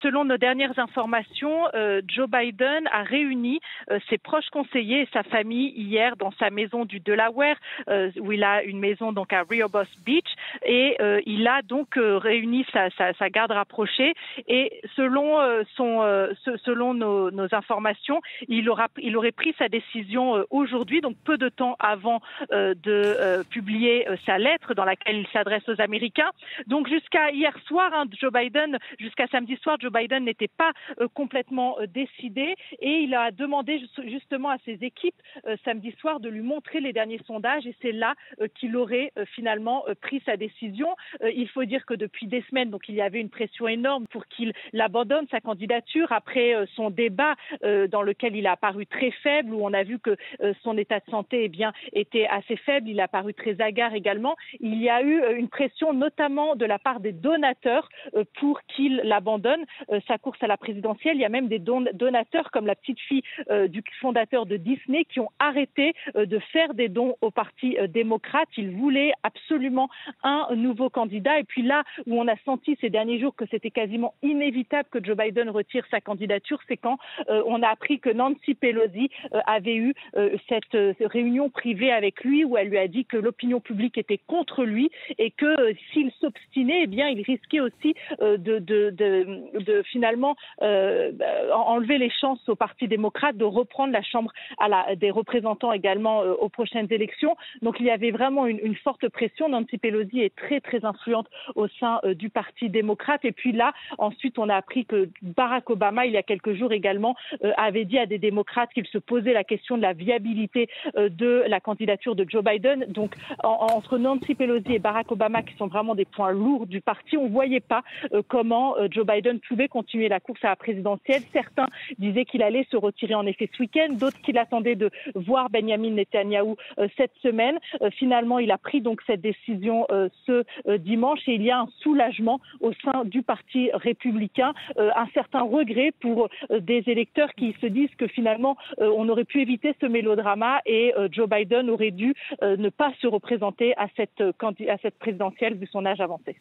selon nos dernières informations, Joe Biden a réuni ses proches conseillers et sa famille hier dans sa maison du Delaware, où il a une maison donc à Rehoboth Beach, et il a donc réuni sa garde rapprochée. Et selon nos informations, il aurait pris sa décision aujourd'hui, donc peu de temps avant de publier sa lettre dans laquelle il s'adresse aux Américains. Donc jusqu'à hier soir, jusqu'à samedi soir, Joe Biden n'était pas complètement décidé, et il a demandé justement à ses équipes samedi soir de lui montrer les derniers sondages, et c'est là qu'il aurait finalement pris sa décision. Il faut dire que depuis des semaines, donc il y avait une pression énorme pour qu'il abandonne sa candidature après son débat dans lequel il a paru très faible, où on a vu que son état de santé était assez faible. Il a paru très hagard également. Il y a eu une pression notamment de la part des donateurs pour qu'il abandonne sa course à la présidentielle. Il y a même des donateurs comme la petite fille du fondateur de Disney qui ont arrêté de faire des dons au Parti démocrate. Ils voulaient absolument un nouveau candidat. Et puis là où on a senti ces derniers jours que c'était quasiment inévitable que Joe Biden retire sa candidature, c'est quand on a appris que Nancy Pelosi avait eu cette réunion privée avec lui, où elle lui a dit que l'opinion publique était contre lui et que s'il s'obstinait, il risquait aussi de finalement enlever les chances au Parti démocrate de reprendre la Chambre des représentants également aux prochaines élections. Donc il y avait vraiment une forte pression. Nancy Pelosi est très très influente au sein du Parti démocrate. Et puis là, ensuite, on a appris que Barack Obama, il y a quelques jours également, avait dit à des démocrates qu'il se posait la question de la viabilité de la candidature de Joe Biden. Donc entre Nancy Pelosi et Barack Obama, qui sont vraiment des points lourds du parti, on ne voyait pas comment Joe Biden pouvait continuer la course à la présidentielle. Certains disaient qu'il allait se retirer en effet ce week-end, d'autres qu'il attendait de voir Benjamin Netanyahou cette semaine. Finalement, il a pris donc cette décision ce dimanche, et il y a un soulagement au sein du Parti républicain, un certain regret pour des électeurs qui se disent que finalement on aurait pu éviter ce mélodrama, et Joe Biden aurait dû ne pas se représenter à cette présidentielle vu son âge avancé.